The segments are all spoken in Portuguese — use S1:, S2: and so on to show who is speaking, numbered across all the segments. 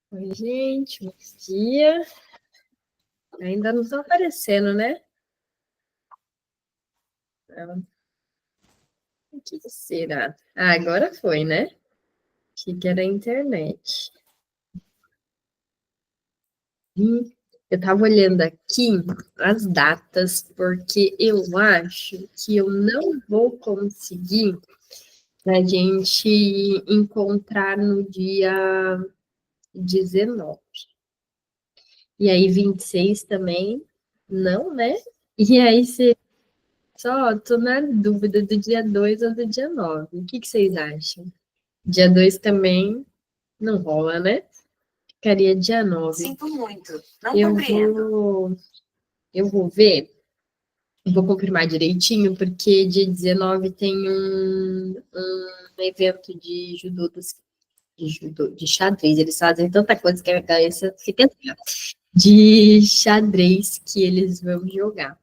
S1: Oi, gente, bom dia. Ainda não estão aparecendo, né? O que será? Ah, agora foi, né? Achei que era a internet. Eu estava olhando aqui as datas, porque eu acho que eu não vou conseguir a gente encontrar no dia 19. E aí, 26 também, não, né? E aí, só tô na dúvida do dia 2 ou do dia 9. O que vocês acham? Dia 2 também não rola, né? Ficaria dia 9.
S2: Sinto muito, não
S1: Eu
S2: compreendo.
S1: vou ver, vou confirmar direitinho, porque dia 19 tem um evento de xadrez. Eles fazem tanta coisa que a cabeça fica assim, ó, de xadrez que eles vão jogar.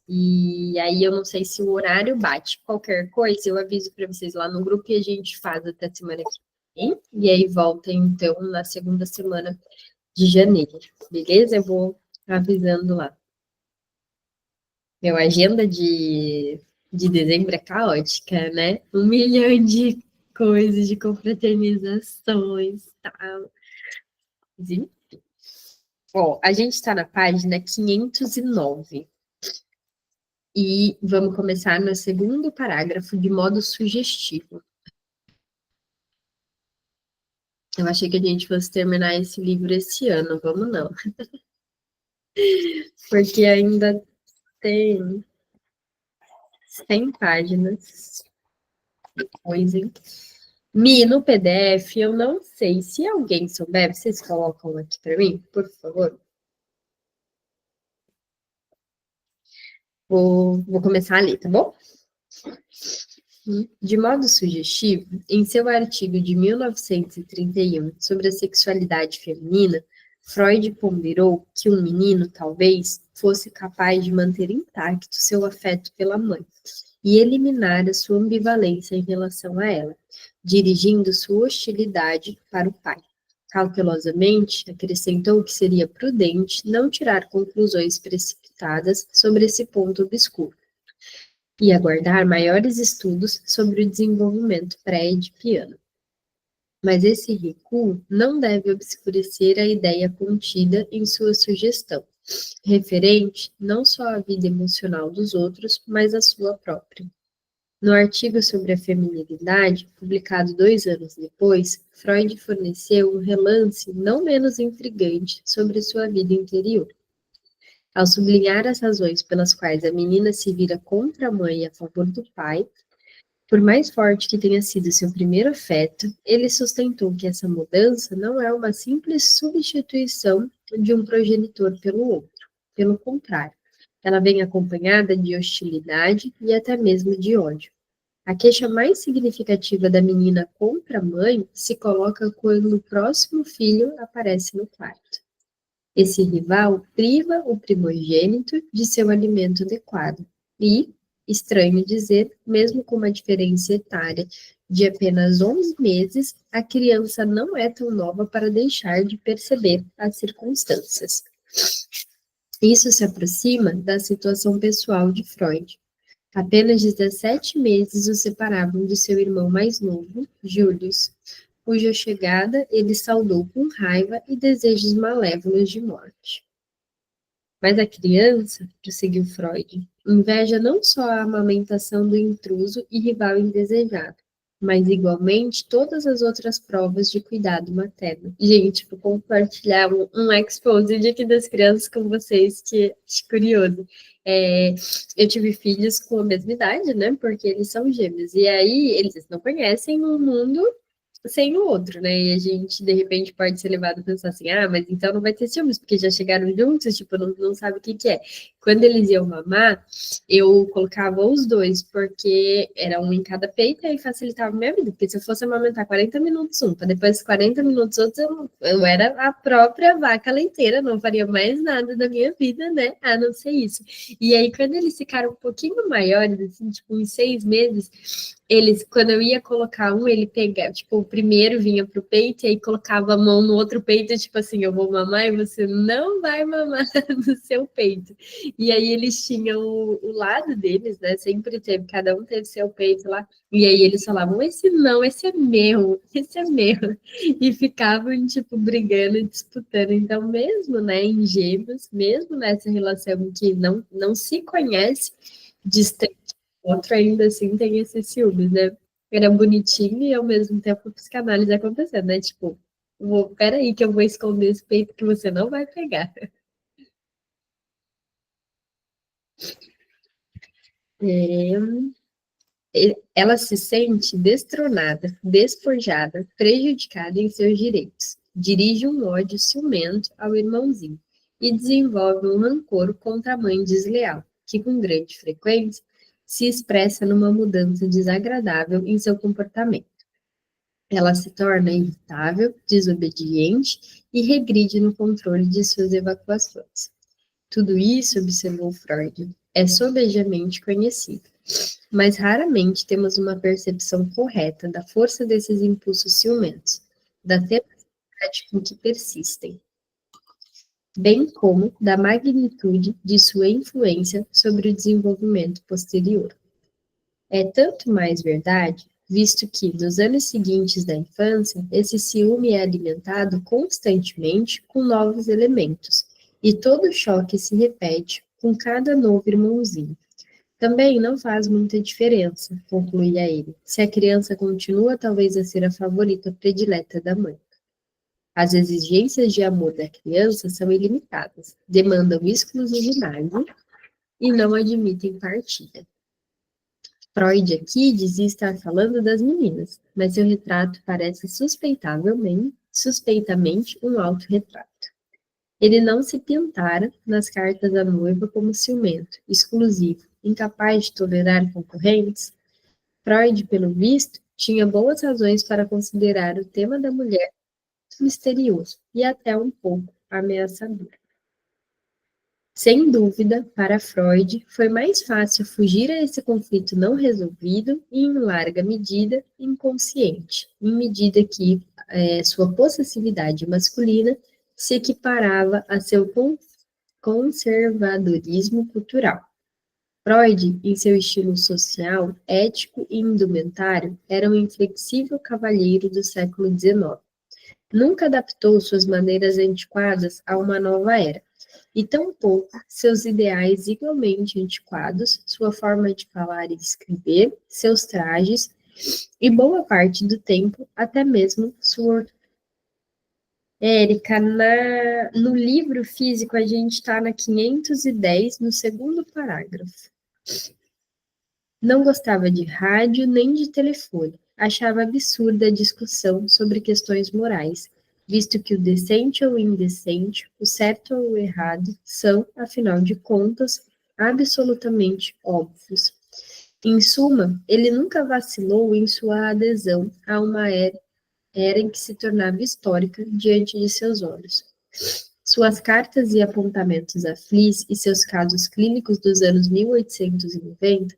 S1: E aí eu não sei se o horário bate. Qualquer coisa, eu aviso para vocês lá no grupo e a gente faz até semana que vem. E aí volta então na segunda semana de janeiro. Beleza? Eu vou avisando lá. Meu, a agenda de dezembro é caótica, né? 1 milhão de coisas, de confraternizações, tal. Enfim. Ó, a gente está na página 509. E vamos começar no segundo parágrafo de modo sugestivo. Eu achei que a gente fosse terminar esse livro esse ano, vamos não. Porque ainda tem 100 páginas. Pois, hein? No PDF, eu não sei. Se alguém souber, vocês colocam aqui para mim, por favor? Vou começar a ler, tá bom? De modo sugestivo, em seu artigo de 1931 sobre a sexualidade feminina, Freud ponderou que um menino, talvez, fosse capaz de manter intacto seu afeto pela mãe e eliminar a sua ambivalência em relação a ela, dirigindo sua hostilidade para o pai. Cautelosamente, acrescentou que seria prudente não tirar conclusões precipitadas sobre esse ponto obscuro e aguardar maiores estudos sobre o desenvolvimento pré-edipiano. Mas esse recuo não deve obscurecer a ideia contida em sua sugestão, referente não só à vida emocional dos outros, mas à sua própria. No artigo sobre a feminilidade, publicado 2 anos depois, Freud forneceu um relance não menos intrigante sobre sua vida interior. Ao sublinhar as razões pelas quais a menina se vira contra a mãe e a favor do pai, por mais forte que tenha sido seu primeiro afeto, ele sustentou que essa mudança não é uma simples substituição de um progenitor pelo outro. Pelo contrário, ela vem acompanhada de hostilidade e até mesmo de ódio. A queixa mais significativa da menina contra a mãe se coloca quando o próximo filho aparece no quarto. Esse rival priva o primogênito de seu alimento adequado e, estranho dizer, mesmo com uma diferença etária de apenas 11 meses, a criança não é tão nova para deixar de perceber as circunstâncias. Isso se aproxima da situação pessoal de Freud. Apenas 17 meses o separavam de seu irmão mais novo, Julius, cuja chegada ele saudou com raiva e desejos malévolos de morte. Mas a criança, prosseguiu Freud, inveja não só a amamentação do intruso e rival indesejado, mas igualmente todas as outras provas de cuidado materno. Gente, vou compartilhar um exposed aqui das crianças com vocês, que é curioso. Eu tive filhos com a mesma idade, né? Porque eles são gêmeos. E aí, eles não conhecem o mundo sem o outro, né? E a gente, de repente, pode ser levado a pensar assim, ah, mas então não vai ter ciúmes, porque já chegaram juntos, tipo, não sabe o que que é. Quando eles iam mamar, eu colocava os dois, porque era um em cada peito, e aí facilitava a minha vida, porque se eu fosse amamentar 40 minutos um, para depois 40 minutos outro, eu era a própria vaca leiteira, não faria mais nada da minha vida, né? A não ser isso. E aí, quando eles ficaram um pouquinho maiores, assim, tipo, uns 6 meses, eles, quando eu ia colocar um, ele pegava, tipo, primeiro vinha pro peito e aí colocava a mão no outro peito, tipo assim, eu vou mamar e você não vai mamar no seu peito. E aí eles tinham o lado deles, né? Sempre teve, cada um teve seu peito lá. E aí eles falavam, esse não, esse é meu, esse é meu. E ficavam, tipo, brigando, disputando. Então, mesmo, né, em gêmeos, mesmo nessa relação que não se conhece, distante do outro, ainda assim tem esse ciúmes, né? Era bonitinho e ao mesmo tempo psicanálise acontecendo, né? Tipo, peraí que eu vou esconder esse peito que você não vai pegar. Ela se sente destronada, despojada, prejudicada em seus direitos. Dirige um ódio ciumento ao irmãozinho e desenvolve um rancor contra a mãe desleal, que com grande frequência se expressa numa mudança desagradável em seu comportamento. Ela se torna irritável, desobediente e regride no controle de suas evacuações. Tudo isso, observou Freud, é sobejamente conhecido, mas raramente temos uma percepção correta da força desses impulsos ciumentos, da tenacidade com que persistem, bem como da magnitude de sua influência sobre o desenvolvimento posterior. É tanto mais verdade, visto que, nos anos seguintes da infância, esse ciúme é alimentado constantemente com novos elementos, e todo choque se repete com cada novo irmãozinho. Também não faz muita diferença, concluía ele, se a criança continua talvez a ser a favorita predileta da mãe. As exigências de amor da criança são ilimitadas, demandam exclusividade e não admitem partilha. Freud aqui dizia estar falando das meninas, mas seu retrato parece suspeitamente um autorretrato. Ele não se pintara nas cartas à noiva como ciumento, exclusivo, incapaz de tolerar concorrentes. Freud, pelo visto, tinha boas razões para considerar o tema da mulher misterioso e até um pouco ameaçador. Sem dúvida, para Freud, foi mais fácil fugir a esse conflito não resolvido e, em larga medida, inconsciente, em medida que sua possessividade masculina se equiparava a seu conservadorismo cultural. Freud, em seu estilo social, ético e indumentário, era um inflexível cavalheiro do século XIX. Nunca adaptou suas maneiras antiquadas a uma nova era, e tampouco seus ideais igualmente antiquados, sua forma de falar e de escrever, seus trajes, e boa parte do tempo, até mesmo sua. Érica, no livro físico a gente está na 510, no segundo parágrafo. Não gostava de rádio nem de telefone. Achava absurda a discussão sobre questões morais, visto que o decente ou o indecente, o certo ou o errado, são, afinal de contas, absolutamente óbvios. Em suma, ele nunca vacilou em sua adesão a uma era em que se tornava histórica diante de seus olhos. Suas cartas e apontamentos a Fliss e seus casos clínicos dos anos 1890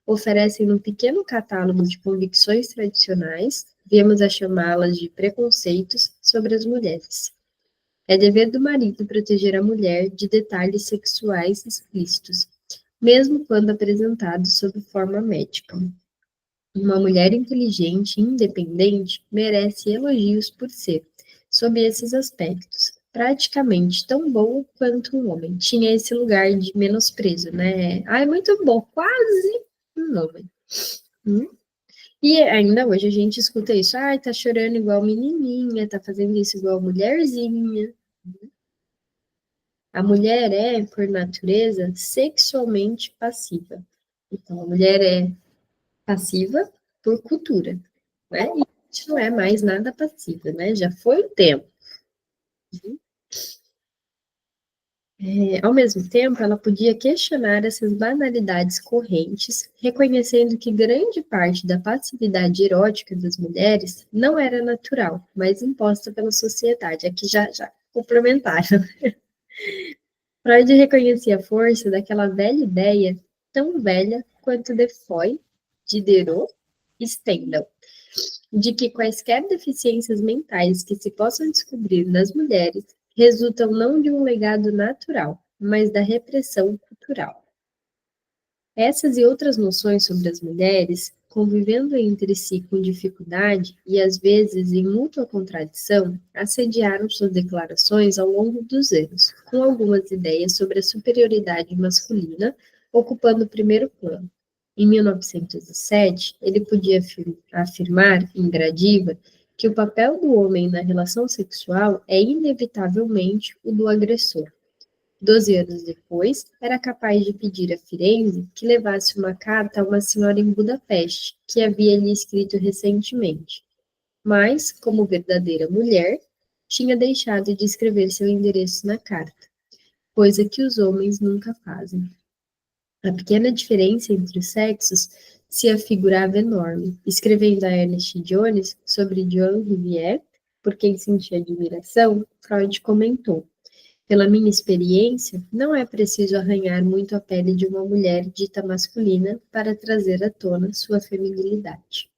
S1: oferecem um pequeno catálogo de convicções tradicionais, viemos a chamá-las de preconceitos sobre as mulheres. É dever do marido proteger a mulher de detalhes sexuais explícitos, mesmo quando apresentados sob forma médica. Uma mulher inteligente e independente merece elogios por ser, sob esses aspectos, praticamente tão boa quanto um homem. Tinha esse lugar de menosprezo, né? Ai, muito bom, quase um homem. E ainda hoje a gente escuta isso. Ai, tá chorando igual menininha, tá fazendo isso igual mulherzinha. A mulher é, por natureza, sexualmente passiva. Então, a mulher é passiva por cultura, né? E a gente não é mais nada passiva, né? Já foi o tempo. Ao mesmo tempo, ela podia questionar essas banalidades correntes, reconhecendo que grande parte da passividade erótica das mulheres não era natural, mas imposta pela sociedade. Aqui já complementaram. Freud reconhecia a força daquela velha ideia, tão velha quanto Defoe, Diderot e Stendhal, de que quaisquer deficiências mentais que se possam descobrir nas mulheres resultam não de um legado natural, mas da repressão cultural. Essas e outras noções sobre as mulheres, convivendo entre si com dificuldade e às vezes em mútua contradição, assediaram suas declarações ao longo dos anos, com algumas ideias sobre a superioridade masculina ocupando o primeiro plano. Em 1907, ele podia afirmar, em Gradiva, que o papel do homem na relação sexual é inevitavelmente o do agressor. 12 anos depois, era capaz de pedir a Firenze que levasse uma carta a uma senhora em Budapeste, que havia lhe escrito recentemente. Mas, como verdadeira mulher, tinha deixado de escrever seu endereço na carta, coisa que os homens nunca fazem. A pequena diferença entre os sexos se afigurava enorme. Escrevendo a Ernest Jones sobre John Rivière, por quem sentia admiração, Freud comentou: pela minha experiência, não é preciso arranhar muito a pele de uma mulher dita masculina para trazer à tona sua feminilidade.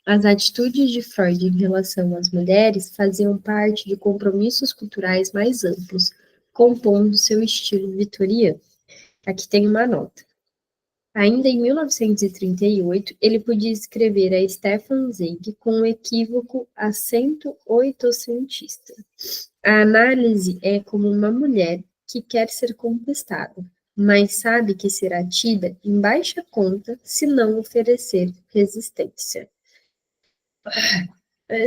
S1: As atitudes de Freud em relação às mulheres faziam parte de compromissos culturais mais amplos, compondo seu estilo vitoriano. Aqui tem uma nota. Ainda em 1938, ele podia escrever a Stefan Zweig com um equívoco acento oitocentista. A análise é como uma mulher que quer ser conquistada, mas sabe que será tida em baixa conta se não oferecer resistência.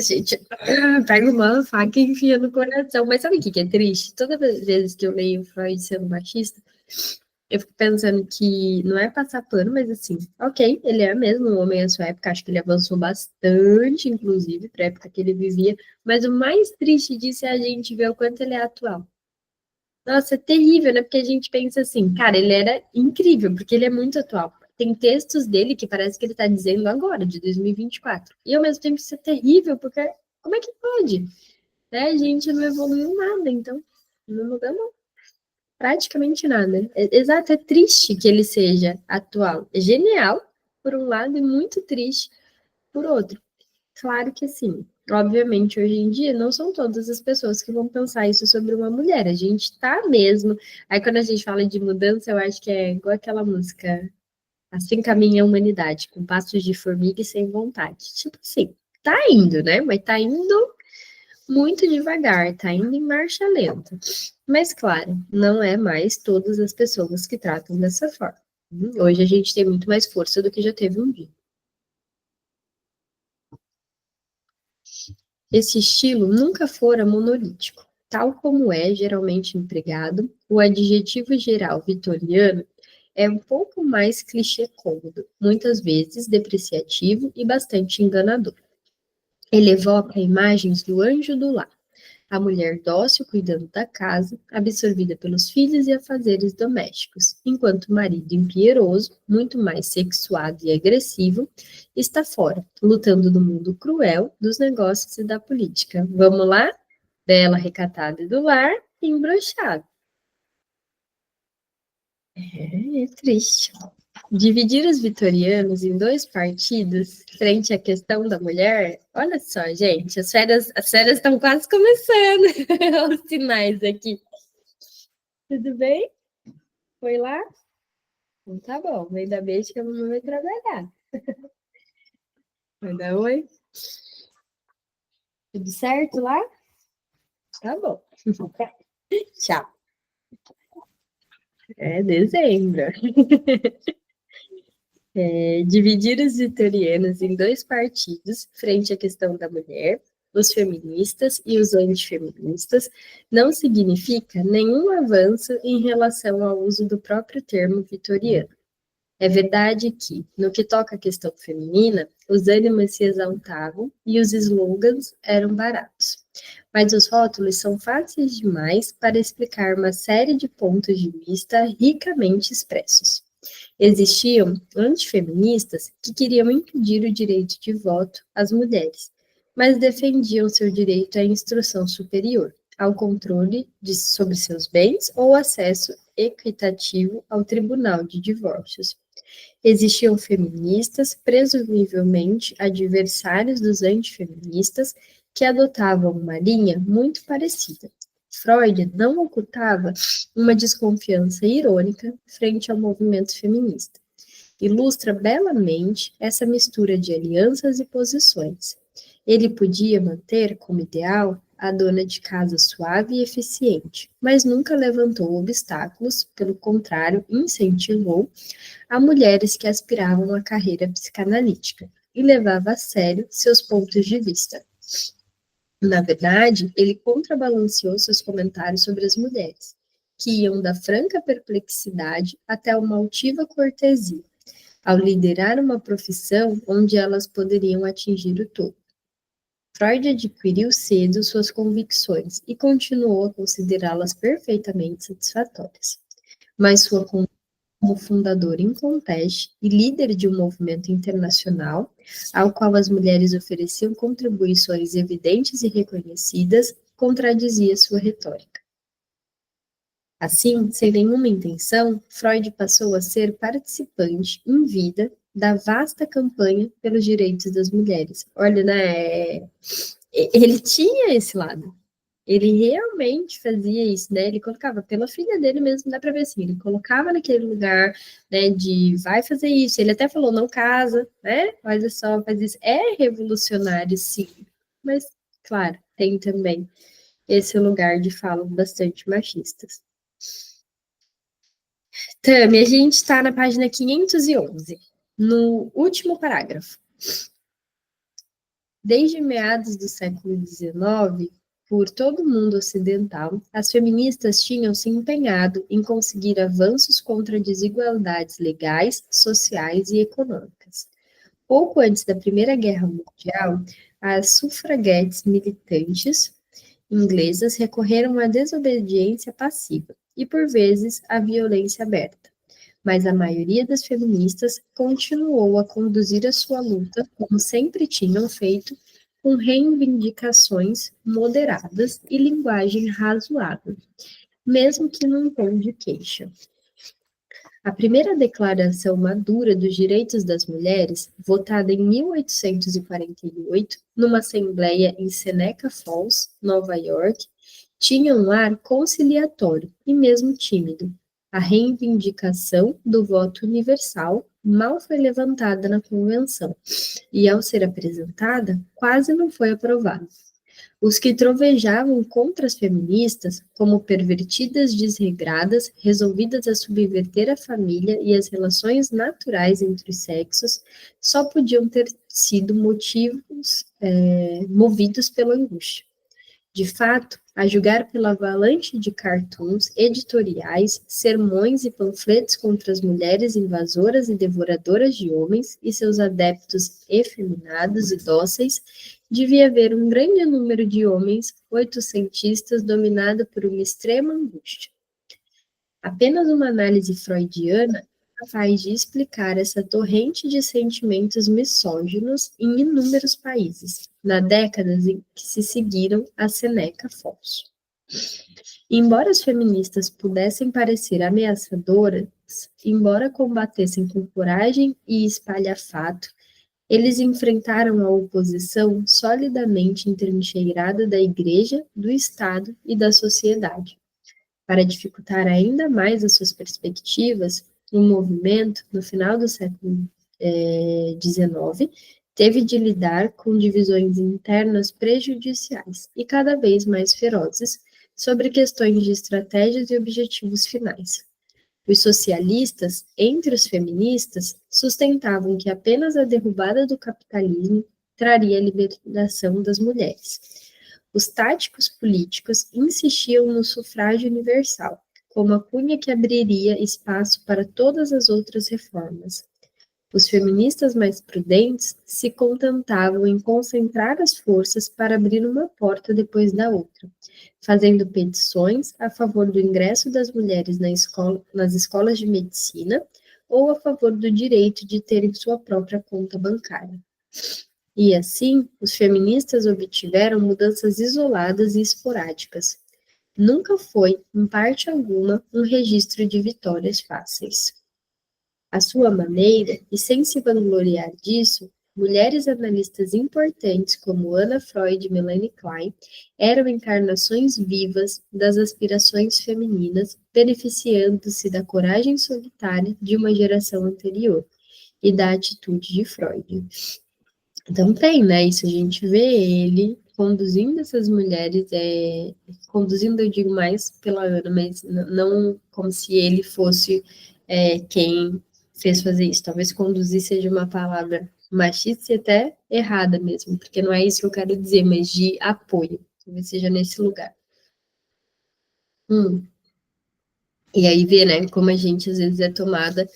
S1: Gente, pega uma faca e enfia no coração. Mas sabe o que é triste? Toda vez que eu leio Freud sendo machista, eu fico pensando que não é passar pano, mas assim, ok, ele é mesmo um homem à sua época, acho que ele avançou bastante, inclusive, para a época que ele vivia, mas o mais triste disso é a gente ver o quanto ele é atual. Nossa, é terrível, né? Porque a gente pensa assim, cara, ele era incrível, porque ele é muito atual. Tem textos dele que parece que ele está dizendo agora, de 2024. E ao mesmo tempo isso é terrível, porque como é que pode? Né? A gente não evoluiu nada, então não mudamos praticamente nada. Exato, é triste que ele seja atual. É genial, por um lado, e muito triste por outro. Claro que sim. Obviamente, hoje em dia, não são todas as pessoas que vão pensar isso sobre uma mulher. A gente tá mesmo. Aí, quando a gente fala de mudança, eu acho que é igual aquela música Assim Caminha a Humanidade, com passos de formiga e sem vontade. Tipo assim, tá indo, né? Mas tá indo muito devagar, tá indo em marcha lenta. Mas, claro, não é mais todas as pessoas que tratam dessa forma. Hoje a gente tem muito mais força do que já teve um dia. Esse estilo nunca fora monolítico. Tal como é geralmente empregado, o adjetivo geral vitoriano é um pouco mais clichê cômodo, muitas vezes depreciativo e bastante enganador. Ele evoca imagens do anjo do lar, a mulher dócil cuidando da casa, absorvida pelos filhos e afazeres domésticos, enquanto o marido impieroso, muito mais sexuado e agressivo, está fora, lutando no mundo cruel dos negócios e da política. Vamos lá? Bela, recatada e do lar, embroxada. É triste. Dividir os vitorianos em dois partidos frente à questão da mulher, olha só, gente, as férias estão quase começando. Os sinais aqui. Tudo bem? Foi lá? Então tá bom, ainda bem que a mamãe vai trabalhar. Vai dar oi? Tudo certo lá? Tá bom. Tchau. É dezembro. Dividir os vitorianos em dois partidos frente à questão da mulher, os feministas e os antifeministas, não significa nenhum avanço em relação ao uso do próprio termo vitoriano. É verdade que, no que toca à questão feminina, os ânimos se exaltavam e os slogans eram baratos. Mas os rótulos são fáceis demais para explicar uma série de pontos de vista ricamente expressos. Existiam antifeministas que queriam impedir o direito de voto às mulheres, mas defendiam seu direito à instrução superior, ao controle sobre seus bens ou acesso equitativo ao tribunal de divórcios. Existiam feministas, presumivelmente adversários dos antifeministas, que adotavam uma linha muito parecida. Freud não ocultava uma desconfiança irônica frente ao movimento feminista. Ilustra belamente essa mistura de alianças e posições. Ele podia manter como ideal a dona de casa suave e eficiente, mas nunca levantou obstáculos, pelo contrário, incentivou a mulheres que aspiravam à carreira psicanalítica e levava a sério seus pontos de vista. Na verdade, ele contrabalanceou seus comentários sobre as mulheres, que iam da franca perplexidade até uma altiva cortesia, ao liderar uma profissão onde elas poderiam atingir o topo. Freud adquiriu cedo suas convicções e continuou a considerá-las perfeitamente satisfatórias. Mas sua como fundador inconteste e líder de um movimento internacional, ao qual as mulheres ofereciam contribuições evidentes e reconhecidas, contradizia sua retórica. Assim, sem nenhuma intenção, Freud passou a ser participante em vida da vasta campanha pelos direitos das mulheres. Olha, né? Ele tinha esse lado. Ele realmente fazia isso, né? Ele colocava pela filha dele mesmo, dá pra ver assim, ele colocava naquele lugar, né, de vai fazer isso. Ele até falou, não casa, né? Olha só, faz isso. É revolucionário, sim. Mas, claro, tem também esse lugar de fala bastante machistas. Tami, a gente está na página 511, no último parágrafo. Desde meados do século XIX, por todo o mundo ocidental, as feministas tinham se empenhado em conseguir avanços contra desigualdades legais, sociais e econômicas. Pouco antes da Primeira Guerra Mundial, as sufraguetes militantes inglesas recorreram à desobediência passiva e, por vezes, à violência aberta. Mas a maioria das feministas continuou a conduzir a sua luta, como sempre tinham feito, com reivindicações moderadas e linguagem razoável, mesmo que num tom de queixa. A primeira declaração madura dos direitos das mulheres, votada em 1848, numa assembleia em Seneca Falls, Nova York, tinha um ar conciliatório e mesmo tímido. A reivindicação do voto universal mal foi levantada na convenção e, ao ser apresentada, quase não foi aprovada. Os que trovejavam contra as feministas, como pervertidas desregradas, resolvidas a subverter a família e as relações naturais entre os sexos, só podiam ter sido movidos pela angústia. De fato, a julgar pela avalanche de cartoons, editoriais, sermões e panfletos contra as mulheres invasoras e devoradoras de homens e seus adeptos efeminados e dóceis, devia haver um grande número de homens oitocentistas dominado por uma extrema angústia. Apenas uma análise freudiana é capaz de explicar essa torrente de sentimentos misóginos em inúmeros países, nas décadas em que se seguiram a Seneca Falls. Embora as feministas pudessem parecer ameaçadoras, embora combatessem com coragem e espalhafato, eles enfrentaram a oposição solidamente entrincheirada da Igreja, do Estado e da sociedade. Para dificultar ainda mais as suas perspectivas, o movimento, no final do século XIX, teve de lidar com divisões internas prejudiciais e cada vez mais ferozes sobre questões de estratégias e objetivos finais. Os socialistas, entre os feministas, sustentavam que apenas a derrubada do capitalismo traria a liberação das mulheres. Os táticos políticos insistiam no sufrágio universal, como a cunha que abriria espaço para todas as outras reformas. Os feministas mais prudentes se contentavam em concentrar as forças para abrir uma porta depois da outra, fazendo petições a favor do ingresso das mulheres nas escolas de medicina ou a favor do direito de terem sua própria conta bancária. E assim, os feministas obtiveram mudanças isoladas e esporádicas. Nunca foi, em parte alguma, um registro de vitórias fáceis. À sua maneira, e sem se vangloriar disso, mulheres analistas importantes como Anna Freud e Melanie Klein eram encarnações vivas das aspirações femininas, beneficiando-se da coragem solitária de uma geração anterior e da atitude de Freud. Então tem, né? Isso a gente vê ele conduzindo essas mulheres, conduzindo, eu digo mais pela Ana, mas não como se ele fosse quem fez fazer isso. Talvez conduzir seja uma palavra machista e até errada mesmo, porque não é isso que eu quero dizer, mas de apoio. Talvez seja nesse lugar. E aí vê, né, como a gente às vezes é tomada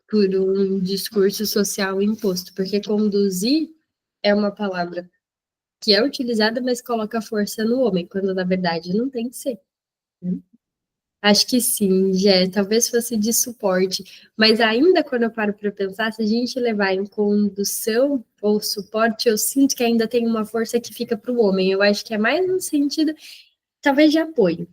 S1: por um discurso social imposto, porque conduzir é uma palavra que é utilizada, mas coloca força no homem, quando na verdade não tem que ser. Né? Acho que sim, Jé, talvez fosse de suporte, mas ainda quando eu paro para pensar, se a gente levar em condução ou suporte, eu sinto que ainda tem uma força que fica para o homem. Eu acho que é mais no sentido, talvez, de apoio.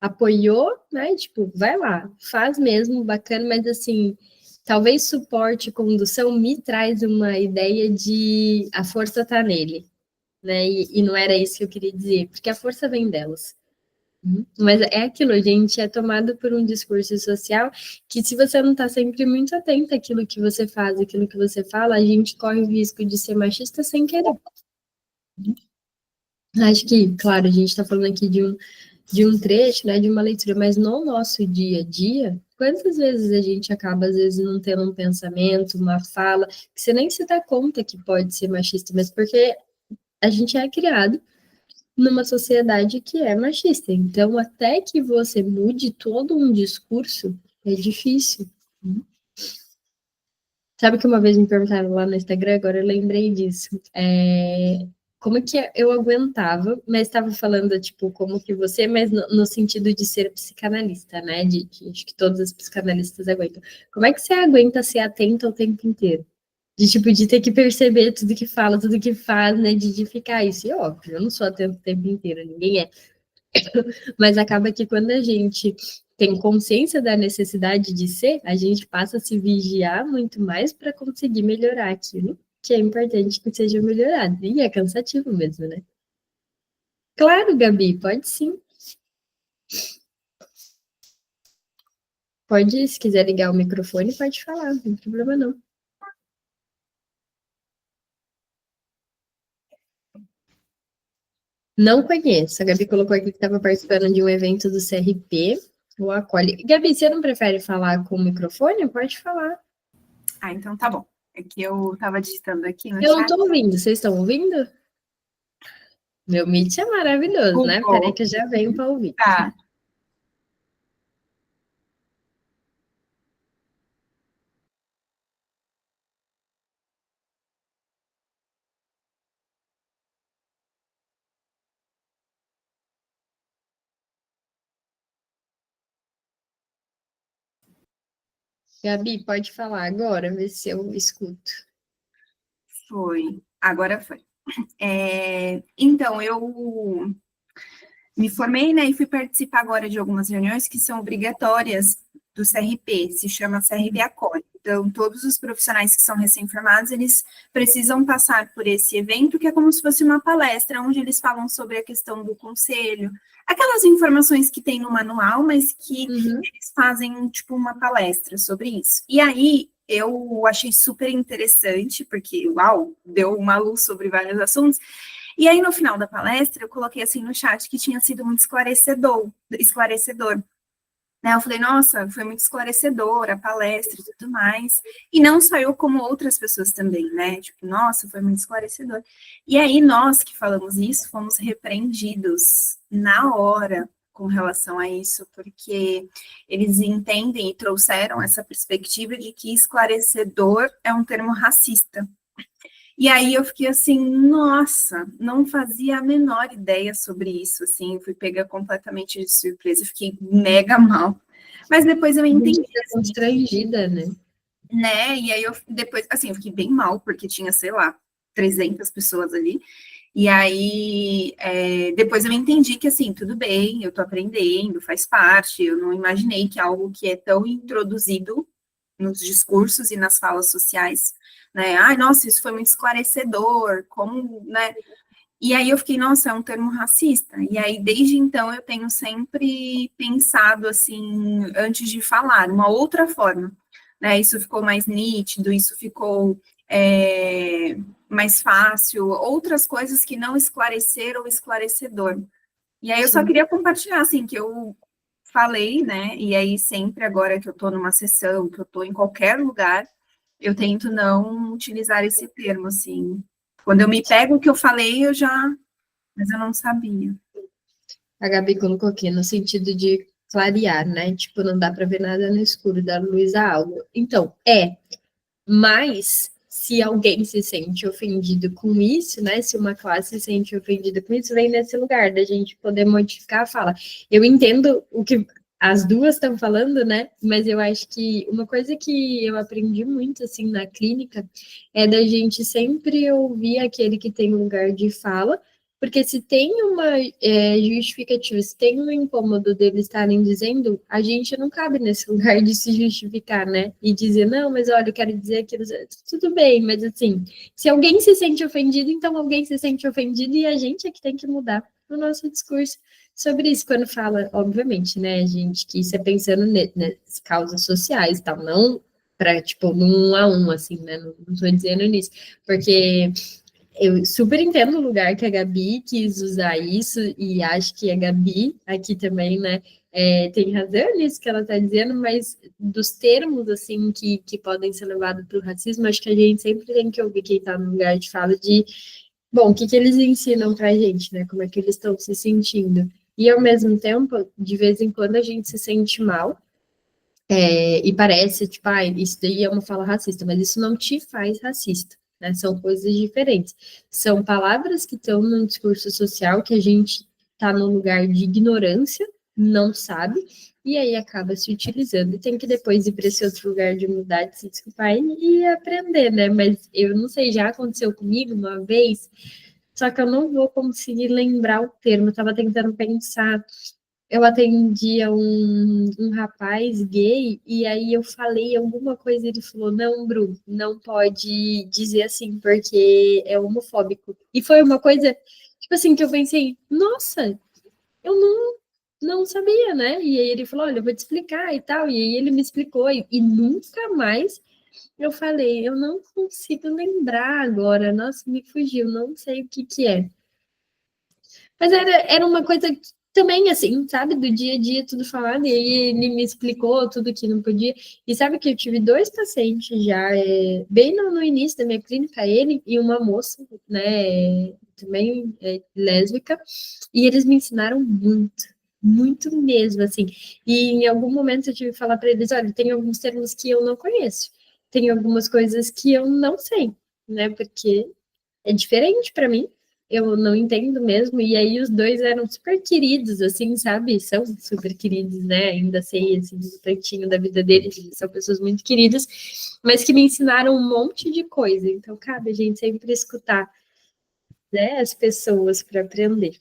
S1: Apoiou, né? Tipo, vai lá, faz mesmo, bacana, mas assim, talvez suporte, condução me traz uma ideia de a força tá nele, né? E não era isso que eu queria dizer, porque a força vem delas. Mas é aquilo, a gente é tomado por um discurso social que, se você não está sempre muito atenta àquilo que você faz, àquilo que você fala, a gente corre o risco de ser machista sem querer. Acho que, claro, a gente está falando aqui de um trecho, né, de uma leitura, mas no nosso dia a dia, quantas vezes a gente acaba, às vezes, não tendo um pensamento, uma fala, que você nem se dá conta que pode ser machista, mas porque a gente é criado numa sociedade que é machista. Então, até que você mude todo um discurso, é difícil. Sabe que uma vez me perguntaram lá no Instagram, agora eu lembrei disso. Como que eu aguentava, mas estava falando, tipo, como que você, mas no sentido de ser psicanalista, né? Acho que todos os psicanalistas aguentam. Como é que você aguenta ser atenta o tempo inteiro? De, tipo, de ter que perceber tudo que fala, tudo que faz, né? De ficar isso. E óbvio, eu não sou atenta o tempo inteiro, ninguém é. Mas acaba que quando a gente tem consciência da necessidade de ser, a gente passa a se vigiar muito mais para conseguir melhorar aquilo que é importante que seja melhorado. E é cansativo mesmo, né? Claro, Gabi, pode sim. Pode, se quiser ligar o microfone, pode falar, não tem problema não. Não conheço. A Gabi colocou aqui que estava participando de um evento do CRP, o Acolhe. Gabi, você não prefere falar com o microfone? Pode falar.
S2: Ah, então tá bom. É que eu tava digitando aqui no
S1: Eu
S2: chat.
S1: não estou ouvindo. Vocês estão ouvindo? Meu Meet é maravilhoso, né? Peraí que eu já venho para ouvir.
S2: Tá.
S1: Gabi, pode falar agora, ver se eu escuto.
S2: Foi. Agora foi. Então, eu me formei, né, e fui participar agora de algumas reuniões que são obrigatórias do CRP, se chama CRP Acolhe. Então, todos os profissionais que são recém-formados, eles precisam passar por esse evento, que é como se fosse uma palestra, onde eles falam sobre a questão do conselho, aquelas informações que tem no manual, mas que eles fazem, tipo, uma palestra sobre isso. E aí, eu achei super interessante, porque, uau, deu uma luz sobre vários assuntos. E aí, no final da palestra, eu coloquei assim no chat que tinha sido muito esclarecedor. Né? Eu falei, nossa, foi muito esclarecedora a palestra e tudo mais. E não só eu, como outras pessoas também, né? Tipo, nossa, foi muito esclarecedor. E aí, nós que falamos isso, fomos repreendidos na hora com relação a isso, porque eles entendem e trouxeram essa perspectiva de que esclarecedor é um termo racista. E aí eu fiquei assim, nossa, não fazia a menor ideia sobre isso, assim, fui pega completamente de surpresa, fiquei mega mal. Mas depois eu entendi.
S1: Assim, constrangida, né?
S2: Né? E aí eu depois, assim, eu fiquei bem mal, porque tinha, sei lá, 300 pessoas ali. E aí, depois eu entendi que, assim, tudo bem, eu tô aprendendo, faz parte, eu não imaginei que algo que é tão introduzido nos discursos e nas falas sociais, né? Ai, nossa, isso foi muito esclarecedor, como, né? E aí eu fiquei, nossa, é um termo racista. E aí, desde então, eu tenho sempre pensado, assim, antes de falar, uma outra forma, né? Isso ficou mais nítido, isso ficou mais fácil, outras coisas que não esclareceram o esclarecedor. E aí eu só
S1: Sim.
S2: queria compartilhar, assim, que eu falei, né? E aí sempre agora que eu estou numa sessão, que eu estou em qualquer lugar, eu tento não utilizar esse termo, assim. Quando eu me pego o que eu falei, mas eu não sabia.
S1: A Gabi colocou aqui no sentido de clarear, né? Tipo, não dá para ver nada no escuro, dar luz a algo. Então, mas se alguém se sente ofendido com isso, né? Se uma classe se sente ofendida com isso, vem nesse lugar da gente poder modificar a fala. Eu entendo o que as duas estão falando, né? Mas eu acho que uma coisa que eu aprendi muito assim na clínica é da gente sempre ouvir aquele que tem lugar de fala. Porque se tem uma justificativa, se tem um incômodo deles estarem dizendo, a gente não cabe nesse lugar de se justificar, né? E dizer, não, mas olha, eu quero dizer aquilo. Tudo bem, mas assim, se alguém se sente ofendido, então alguém se sente ofendido e a gente é que tem que mudar o nosso discurso sobre isso. Quando fala, obviamente, né, a gente que isso é pensando nas causas sociais e tal, não para, tipo, num 1 a 1, assim, né? Não tô dizendo nisso, porque eu super entendo o lugar que a Gabi quis usar isso, e acho que a Gabi aqui também, né, tem razão nisso que ela está dizendo, mas dos termos, assim, que podem ser levados para o racismo, acho que a gente sempre tem que ouvir quem está no lugar de fala de, bom, o que que eles ensinam para a gente, né, como é que eles estão se sentindo. E, ao mesmo tempo, de vez em quando a gente se sente mal, e parece, tipo, isso daí é uma fala racista, mas isso não te faz racista, né? São coisas diferentes. São palavras que estão no discurso social que a gente está no lugar de ignorância, não sabe, e aí acaba se utilizando. E tem que depois ir para esse outro lugar de humildade, se desculpar e aprender, né? Mas eu não sei, já aconteceu comigo uma vez, só que eu não vou conseguir lembrar o termo, eu estava tentando pensar. Eu atendia um rapaz gay, e aí eu falei alguma coisa, e ele falou, não, Bru, não pode dizer assim, porque é homofóbico. E foi uma coisa, tipo assim, que eu pensei, nossa, eu não sabia, né? E aí ele falou, olha, eu vou te explicar e tal, e aí ele me explicou, e nunca mais eu falei, eu não consigo lembrar agora, nossa, me fugiu, não sei o que que é. Mas era uma coisa que também, assim, sabe, do dia a dia, tudo falado, e aí ele me explicou tudo que não podia. E sabe que eu tive dois pacientes já, bem no início da minha clínica, ele e uma moça, né, também lésbica, e eles me ensinaram muito. Muito mesmo, assim. E em algum momento eu tive que falar para eles: olha, tem alguns termos que eu não conheço, tem algumas coisas que eu não sei, né? Porque é diferente para mim, eu não entendo mesmo, e aí os dois eram super queridos, assim, sabe? São super queridos, né? Ainda sei, assim, um tantinho da vida deles, eles são pessoas muito queridas, mas que me ensinaram um monte de coisa, então cabe a gente sempre escutar, né, as pessoas para aprender.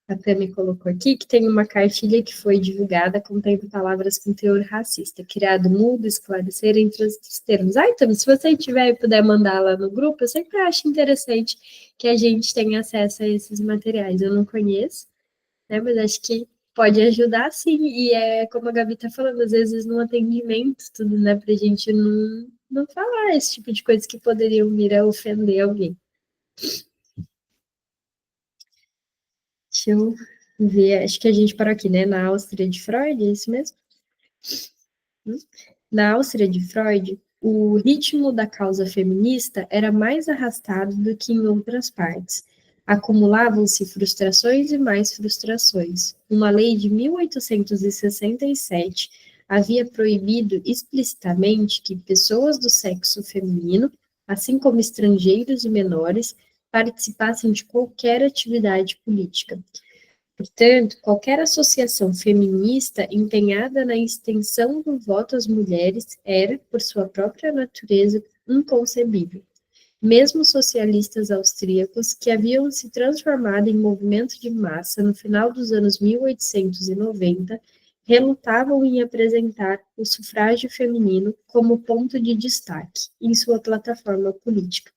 S1: A Tami colocou aqui que tem uma cartilha que foi divulgada contendo palavras com teor racista, criado mudo, esclarecer entre os termos. Ah, então, se você tiver e puder mandar lá no grupo, eu sempre acho interessante que a gente tenha acesso a esses materiais. Eu não conheço, né, mas acho que pode ajudar sim. E é como a Gabi está falando, às vezes no atendimento, tudo, né, para a gente não falar esse tipo de coisas que poderiam vir a ofender alguém. Deixa eu ver, acho que a gente parou aqui, né? Na Áustria de Freud, é isso mesmo? Na Áustria de Freud, o ritmo da causa feminista era mais arrastado do que em outras partes. Acumulavam-se frustrações e mais frustrações. Uma lei de 1867 havia proibido explicitamente que pessoas do sexo feminino, assim como estrangeiros e menores, participassem de qualquer atividade política. Portanto, qualquer associação feminista empenhada na extensão do voto às mulheres era, por sua própria natureza, inconcebível. Mesmo socialistas austríacos, que haviam se transformado em movimento de massa no final dos anos 1890, relutavam em apresentar o sufrágio feminino como ponto de destaque em sua plataforma política.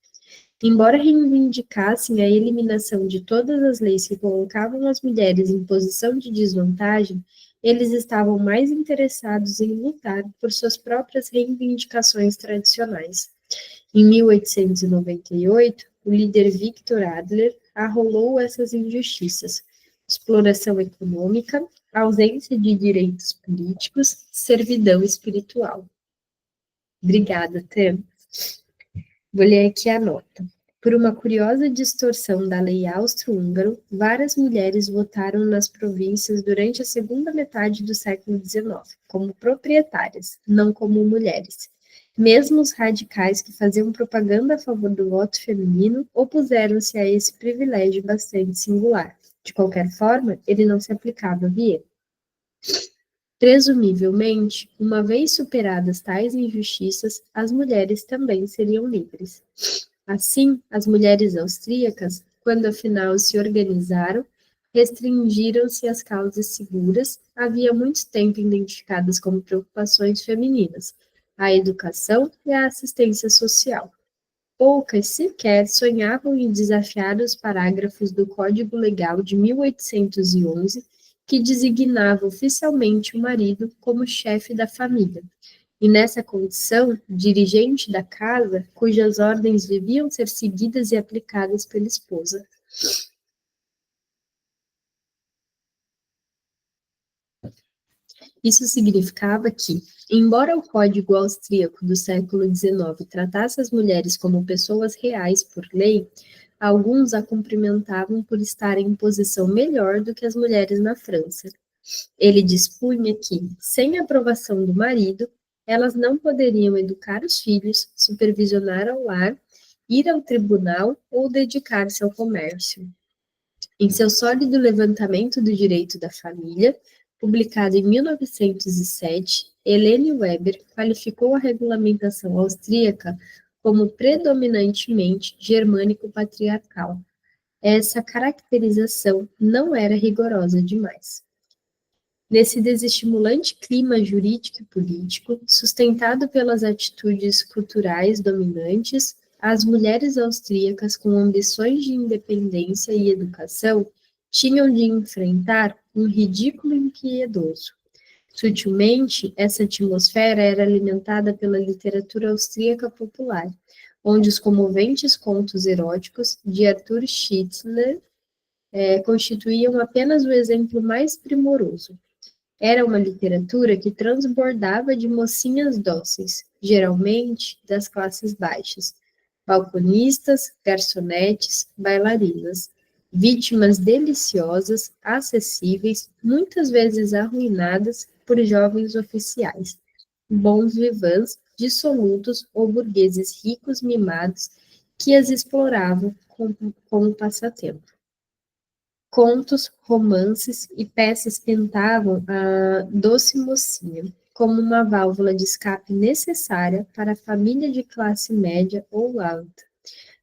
S1: Embora reivindicassem a eliminação de todas as leis que colocavam as mulheres em posição de desvantagem, eles estavam mais interessados em lutar por suas próprias reivindicações tradicionais. Em 1898, o líder Victor Adler arrolou essas injustiças: exploração econômica, ausência de direitos políticos, servidão espiritual. Obrigada, Tam. Vou ler aqui a nota. Por uma curiosa distorção da lei austro-húngaro, várias mulheres votaram nas províncias durante a segunda metade do século XIX, como proprietárias, não como mulheres. Mesmo os radicais que faziam propaganda a favor do voto feminino opuseram-se a esse privilégio bastante singular. De qualquer forma, ele não se aplicava a Viena. Presumivelmente, uma vez superadas tais injustiças, as mulheres também seriam livres. Assim, as mulheres austríacas, quando afinal se organizaram, restringiram-se às causas seguras, havia muito tempo identificadas como preocupações femininas, a educação e a assistência social. Poucas sequer sonhavam em desafiar os parágrafos do Código Legal de 1811, que designava oficialmente o marido como chefe da família, e nessa condição, dirigente da casa, cujas ordens deviam ser seguidas e aplicadas pela esposa. Isso significava que, embora o Código Austríaco do século XIX tratasse as mulheres como pessoas reais por lei, alguns a cumprimentavam por estarem em posição melhor do que as mulheres na França. Ele dispunha que, sem a aprovação do marido, elas não poderiam educar os filhos, supervisionar ao lar, ir ao tribunal ou dedicar-se ao comércio. Em seu sólido levantamento do direito da família, publicado em 1907, Helene Weber qualificou a regulamentação austríaca como predominantemente germânico-patriarcal. Essa caracterização não era rigorosa demais. Nesse desestimulante clima jurídico e político, sustentado pelas atitudes culturais dominantes, as mulheres austríacas com ambições de independência e educação tinham de enfrentar um ridículo impiedoso. Sutilmente, essa atmosfera era alimentada pela literatura austríaca popular, onde os comoventes contos eróticos de Arthur Schnitzler constituíam apenas o exemplo mais primoroso. Era uma literatura que transbordava de mocinhas dóceis, geralmente das classes baixas, balconistas, garçonetes, bailarinas, vítimas deliciosas, acessíveis, muitas vezes arruinadas por jovens oficiais, bons vivants, dissolutos ou burgueses ricos mimados que as exploravam como passatempo. Contos, romances e peças pintavam a doce mocinha como uma válvula de escape necessária para a família de classe média ou alta,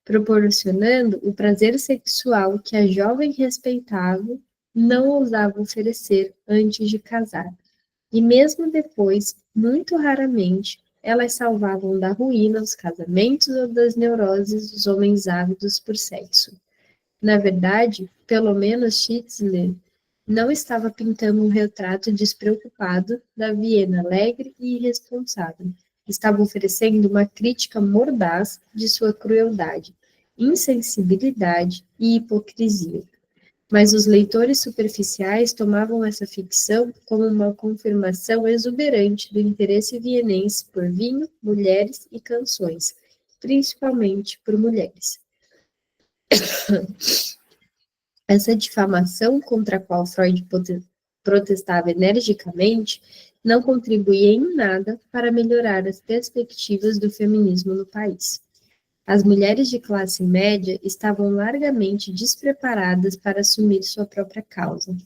S1: proporcionando o prazer sexual que a jovem respeitável não ousava oferecer antes de casar. E mesmo depois, muito raramente, elas salvavam da ruína os casamentos ou das neuroses dos homens ávidos por sexo. Na verdade, pelo menos Schnitzler não estava pintando um retrato despreocupado da Viena alegre e irresponsável. Estava oferecendo uma crítica mordaz de sua crueldade, insensibilidade e hipocrisia. Mas os leitores superficiais tomavam essa ficção como uma confirmação exuberante do interesse vienense por vinho, mulheres e canções, principalmente por mulheres. Essa difamação contra a qual Freud protestava energicamente não contribuía em nada para melhorar as perspectivas do feminismo no país. As mulheres de classe média estavam largamente despreparadas para assumir sua própria causa.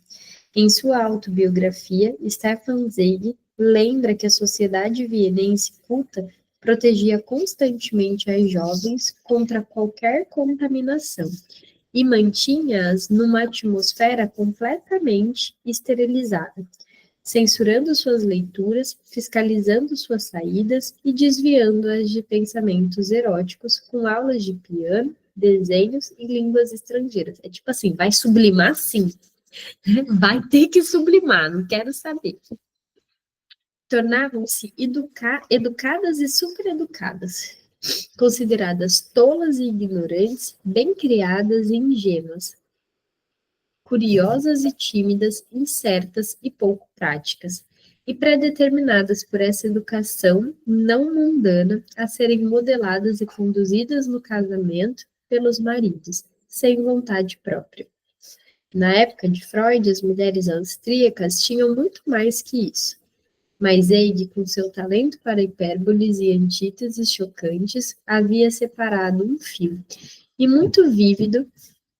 S1: Em sua autobiografia, Stefan Zweig lembra que a sociedade vienense culta protegia constantemente as jovens contra qualquer contaminação e mantinha-as numa atmosfera completamente esterilizada. censurando suas leituras, fiscalizando suas saídas e desviando-as de pensamentos eróticos com aulas de piano, desenhos e línguas estrangeiras. É tipo assim, vai sublimar sim. Vai ter que sublimar, não quero saber. Tornavam-se educadas e supereducadas, consideradas tolas e ignorantes, bem criadas e ingênuas, curiosas e tímidas, incertas e pouco práticas, e predeterminadas por essa educação não mundana a serem modeladas e conduzidas no casamento pelos maridos, sem vontade própria. Na época de Freud, as mulheres austríacas tinham muito mais que isso. Mas Eide, com seu talento para hipérboles e antíteses chocantes, havia separado um fio, e muito vívido,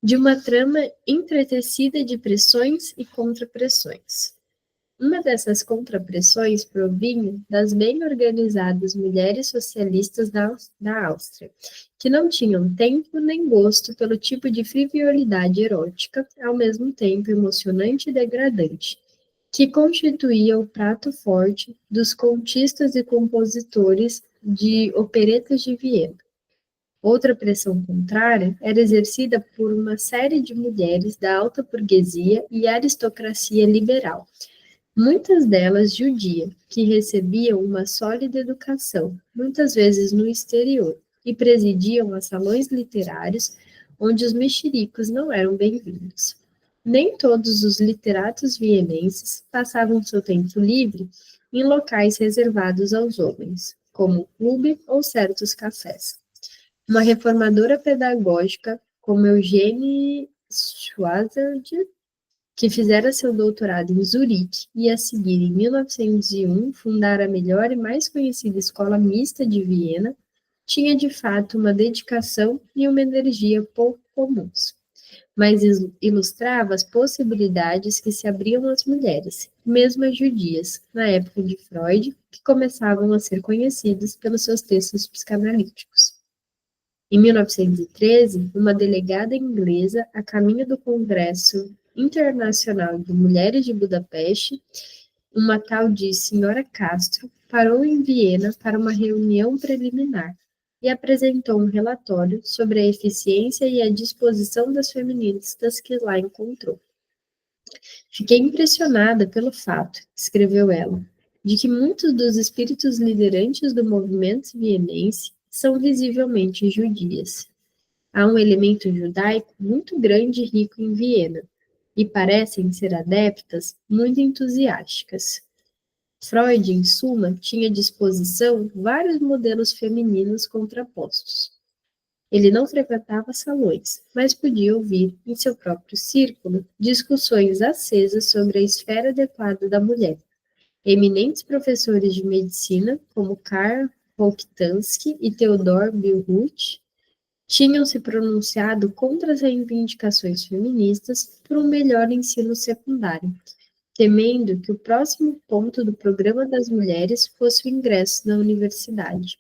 S1: de uma trama entretecida de pressões e contrapressões. Uma dessas contrapressões provinha das bem organizadas mulheres socialistas da Áustria, que não tinham tempo nem gosto pelo tipo de frivolidade erótica, ao mesmo tempo emocionante e degradante, que constituía o prato forte dos contistas e compositores de operetas de Viena. Outra pressão contrária era exercida por uma série de mulheres da alta burguesia e aristocracia liberal, muitas delas judia, que recebiam uma sólida educação, muitas vezes no exterior, e presidiam a salões literários onde os mexericos não eram bem-vindos. Nem todos os literatos vienenses passavam seu tempo livre em locais reservados aos homens, como o clube ou certos cafés. Uma reformadora pedagógica como Eugenie Schwarzer, que fizera seu doutorado em Zurique e a seguir, em 1901, fundara a melhor e mais conhecida escola mista de Viena, tinha de fato uma dedicação e uma energia pouco comuns, mas ilustrava as possibilidades que se abriam às mulheres, mesmo as judias, na época de Freud, que começavam a ser conhecidas pelos seus textos psicanalíticos. Em 1913, uma delegada inglesa, a caminho do Congresso Internacional de Mulheres de Budapeste, uma tal de Senhora Castro, parou em Viena para uma reunião preliminar e apresentou um relatório sobre a eficiência e a disposição das feministas que lá encontrou. Fiquei impressionada pelo fato, escreveu ela, de que muitos dos espíritos liderantes do movimento vienense são visivelmente judias. Há um elemento judaico muito grande e rico em Viena, e parecem ser adeptas muito entusiásticas. Freud, em suma, tinha à disposição vários modelos femininos contrapostos. Ele não frequentava salões, mas podia ouvir, em seu próprio círculo, discussões acesas sobre a esfera adequada da mulher. Eminentes professores de medicina, como Karl Rokitansky e Theodor Billroth, tinham se pronunciado contra as reivindicações feministas por um melhor ensino secundário, temendo que o próximo ponto do programa das mulheres fosse o ingresso na universidade.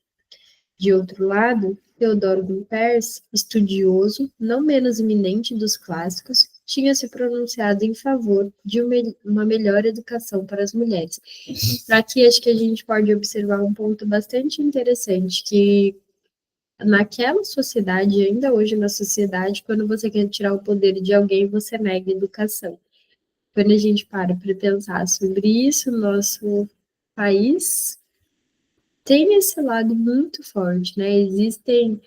S1: De outro lado, Theodor Gumpers, estudioso, não menos eminente dos clássicos, tinha se pronunciado em favor de uma melhor educação para as mulheres. Aqui acho que a gente pode observar um ponto bastante interessante, que naquela sociedade, ainda hoje na sociedade, quando você quer tirar o poder de alguém, você nega a educação. Quando a gente para pensar sobre isso, nosso país tem esse lado muito forte, né? Existem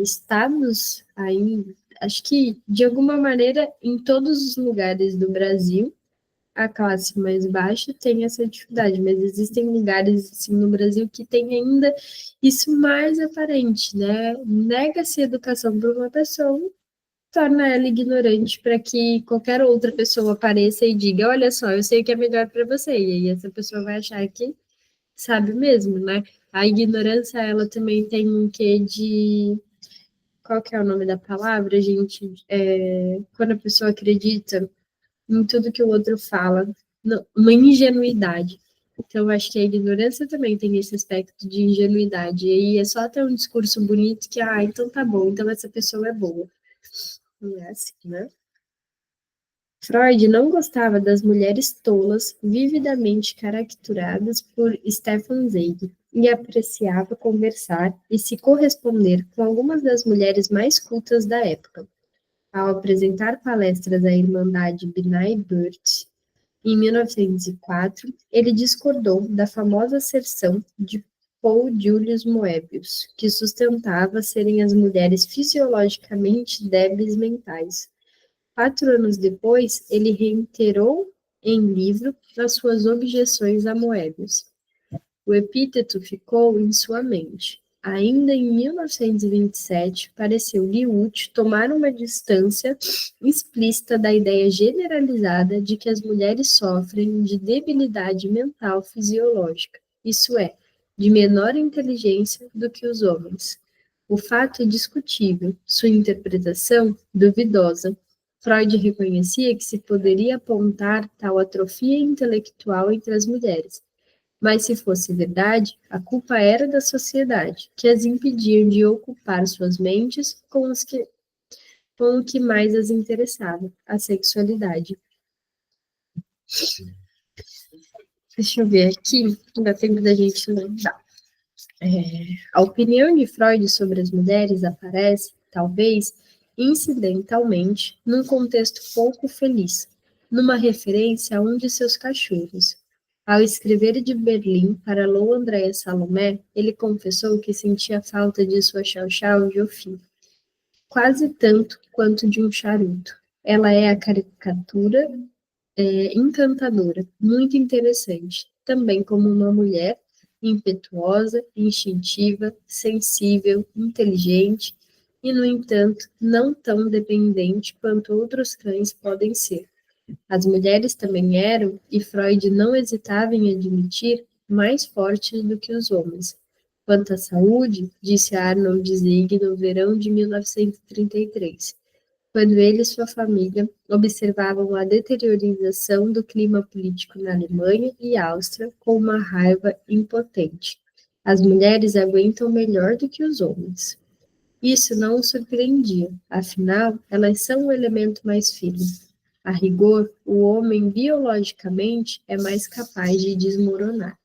S1: estados aí, acho que de alguma maneira em todos os lugares do Brasil, a classe mais baixa tem essa dificuldade, mas existem lugares assim, no Brasil que tem ainda isso mais aparente, né? Nega-se educação para uma pessoa, torna ela ignorante para que qualquer outra pessoa apareça e diga, olha só, eu sei o que é melhor para você, e aí essa pessoa vai achar que sabe mesmo, né? A ignorância, ela também tem um quê de... Qual que é o nome da palavra, gente? Quando a pessoa acredita em tudo que o outro fala, uma ingenuidade. Então, acho que a ignorância também tem esse aspecto de ingenuidade. E aí é só ter um discurso bonito que, então tá bom, então essa pessoa é boa. Não é assim, né? Freud não gostava das mulheres tolas, vividamente caricaturadas por Stefan Zweig, e apreciava conversar e se corresponder com algumas das mulheres mais cultas da época. Ao apresentar palestras à Irmandade B'nai B'rith, em 1904, ele discordou da famosa asserção de Paul Julius Moebius, que sustentava serem as mulheres fisiologicamente débeis mentais. 4 anos depois, ele reiterou em livro as suas objeções a Moebius. O epíteto ficou em sua mente. Ainda em 1927, pareceu-lhe útil tomar uma distância explícita da ideia generalizada de que as mulheres sofrem de debilidade mental fisiológica, isso é, de menor inteligência do que os homens. O fato é discutível, sua interpretação duvidosa. Freud reconhecia que se poderia apontar tal atrofia intelectual entre as mulheres, mas se fosse verdade, a culpa era da sociedade, que as impedia de ocupar suas mentes com o que mais as interessava, a sexualidade. Deixa eu ver aqui, dá tempo da gente lembrar. A opinião de Freud sobre as mulheres aparece, talvez, incidentalmente, num contexto pouco feliz, numa referência a um de seus cachorros. Ao escrever de Berlim para Lou Andréa Salomé, ele confessou que sentia falta de sua Chau-Chau Jofi, quase tanto quanto de um charuto. Ela é a caricatura encantadora, muito interessante, também como uma mulher impetuosa, instintiva, sensível, inteligente e, no entanto, não tão dependente quanto outros cães podem ser. As mulheres também eram, e Freud não hesitava em admitir, mais fortes do que os homens. Quanto à saúde, disse Arnold Zweig no verão de 1933, quando ele e sua família observavam a deteriorização do clima político na Alemanha e Áustria com uma raiva impotente. As mulheres aguentam melhor do que os homens. Isso não o surpreendia, afinal, elas são o elemento mais fino. A rigor, o homem biologicamente é mais capaz de desmoronar.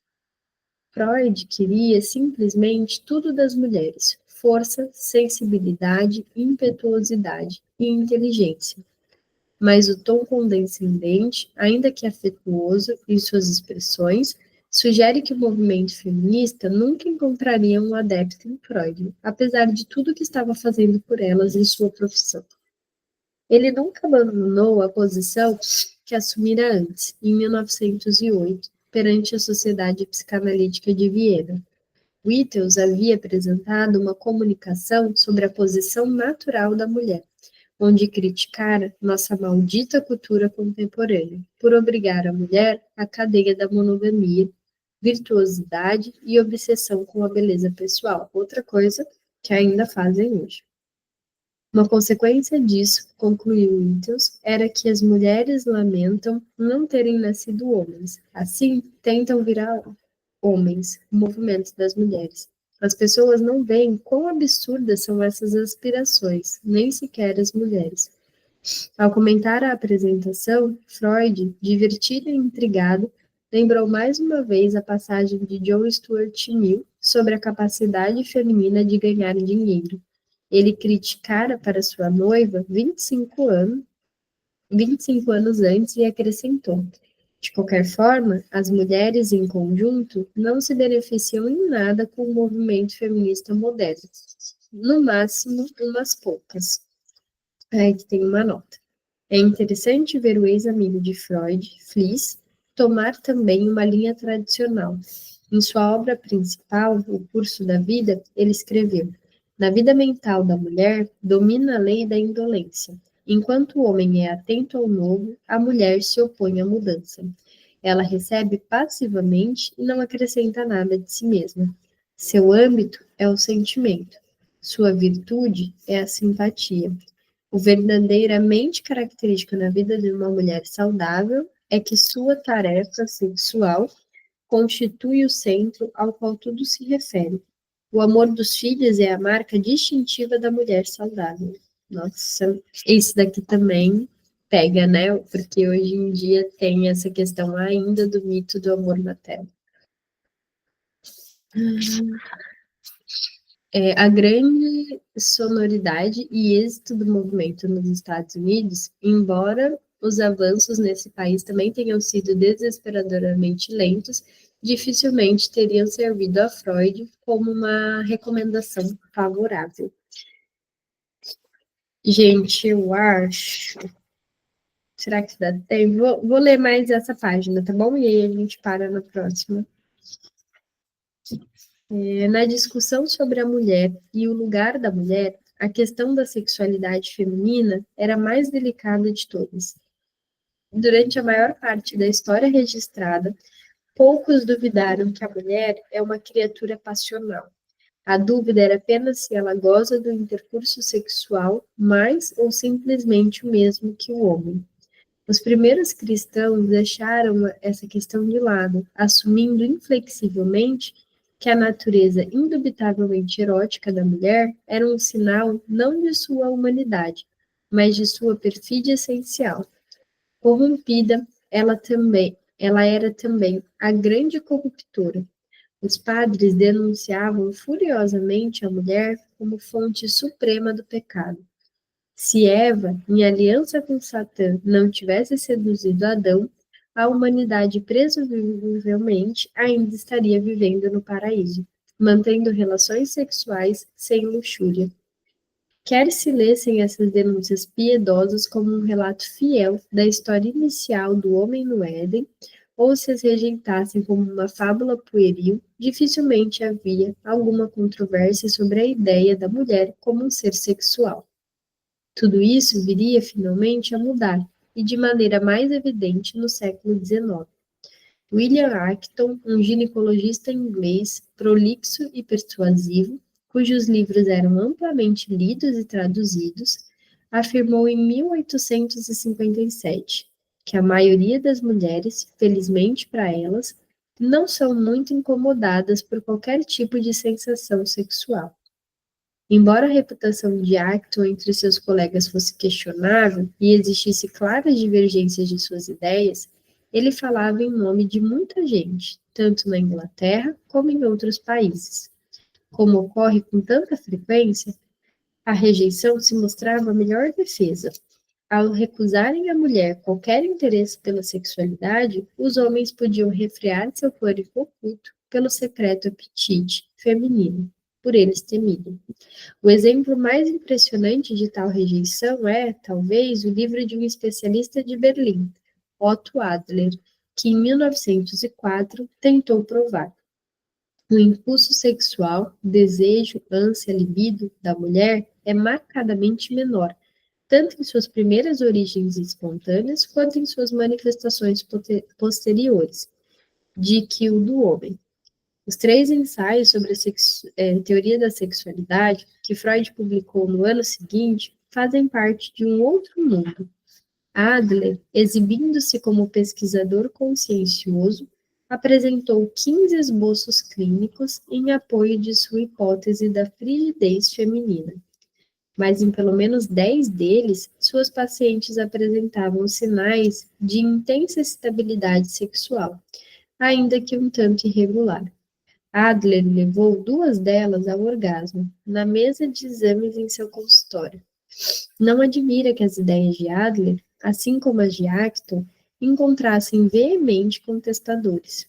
S1: Freud queria simplesmente tudo das mulheres: força, sensibilidade, impetuosidade e inteligência. Mas o tom condescendente, ainda que afetuoso em suas expressões, sugere que o movimento feminista nunca encontraria um adepto em Freud, apesar de tudo que estava fazendo por elas em sua profissão. Ele nunca abandonou a posição que assumira antes, em 1908, perante a Sociedade Psicanalítica de Viena. Wittels havia apresentado uma comunicação sobre a posição natural da mulher, onde criticara nossa maldita cultura contemporânea, por obrigar a mulher à cadeia da monogamia, virtuosidade e obsessão com a beleza pessoal, outra coisa que ainda fazem hoje. Uma consequência disso, concluiu Wittels, era que as mulheres lamentam não terem nascido homens, assim tentam virar homens, o movimento das mulheres. As pessoas não veem quão absurdas são essas aspirações, nem sequer as mulheres. Ao comentar a apresentação, Freud, divertido e intrigado, lembrou mais uma vez a passagem de John Stuart Mill sobre a capacidade feminina de ganhar dinheiro. Ele criticara para sua noiva 25 anos antes e acrescentou: de qualquer forma, as mulheres em conjunto não se beneficiam em nada com o movimento feminista moderno. No máximo, umas poucas. Aí que tem uma nota. É interessante ver o ex-amigo de Freud, Fliess, tomar também uma linha tradicional. Em sua obra principal, O Curso da Vida, ele escreveu: na vida mental da mulher, domina a lei da indolência. Enquanto o homem é atento ao novo, a mulher se opõe à mudança. Ela recebe passivamente e não acrescenta nada de si mesma. Seu âmbito é o sentimento. Sua virtude é a simpatia. O verdadeiramente característico na vida de uma mulher saudável é que sua tarefa sexual constitui o centro ao qual tudo se refere. O amor dos filhos é a marca distintiva da mulher saudável. Nossa, esse daqui também pega, né? Porque hoje em dia tem essa questão ainda do mito do amor materno. A grande sonoridade e êxito do movimento nos Estados Unidos, embora os avanços nesse país também tenham sido desesperadoramente lentos, dificilmente teriam servido a Freud como uma recomendação favorável. Gente, eu acho. Será que dá tempo? Vou ler mais essa página, tá bom? E aí a gente para na próxima. Na discussão sobre a mulher e o lugar da mulher, a questão da sexualidade feminina era a mais delicada de todas. Durante a maior parte da história registrada, poucos duvidaram que a mulher é uma criatura passional. A dúvida era apenas se ela goza do intercurso sexual mais ou simplesmente o mesmo que o homem. Os primeiros cristãos deixaram essa questão de lado, assumindo inflexivelmente que a natureza indubitavelmente erótica da mulher era um sinal não de sua humanidade, mas de sua perfídia essencial. Corrompida, ela era também a grande corruptora. Os padres denunciavam furiosamente a mulher como fonte suprema do pecado. Se Eva, em aliança com Satã, não tivesse seduzido Adão, a humanidade presumivelmente ainda estaria vivendo no paraíso, mantendo relações sexuais sem luxúria. Quer se lessem essas denúncias piedosas como um relato fiel da história inicial do homem no Éden, ou se as rejeitassem como uma fábula pueril, dificilmente havia alguma controvérsia sobre a ideia da mulher como um ser sexual. Tudo isso viria finalmente a mudar, e de maneira mais evidente no século XIX. William Acton, um ginecologista inglês prolixo e persuasivo, cujos livros eram amplamente lidos e traduzidos, afirmou em 1857 que a maioria das mulheres, felizmente para elas, não são muito incomodadas por qualquer tipo de sensação sexual. Embora a reputação de Acton entre seus colegas fosse questionável e existisse claras divergências de suas ideias, ele falava em nome de muita gente, tanto na Inglaterra como em outros países. Como ocorre com tanta frequência, a rejeição se mostrava a melhor defesa. Ao recusarem à mulher qualquer interesse pela sexualidade, os homens podiam refrear seu pânico oculto pelo secreto apetite feminino, por eles temido. O exemplo mais impressionante de tal rejeição é, talvez, o livro de um especialista de Berlim, Otto Adler, que em 1904 tentou provar. O impulso sexual, desejo, ânsia, libido da mulher é marcadamente menor, tanto em suas primeiras origens espontâneas quanto em suas manifestações posteriores, de que o do homem. Os 3 ensaios sobre a teoria da sexualidade, que Freud publicou no ano seguinte, fazem parte de um outro mundo. Adler, exibindo-se como pesquisador consciencioso, apresentou 15 esboços clínicos em apoio de sua hipótese da frigidez feminina. Mas em pelo menos 10 deles, suas pacientes apresentavam sinais de intensa estabilidade sexual, ainda que um tanto irregular. Adler levou 2 delas ao orgasmo, na mesa de exames em seu consultório. Não admira que as ideias de Adler, assim como as de Acton, encontrassem veemente contestadores.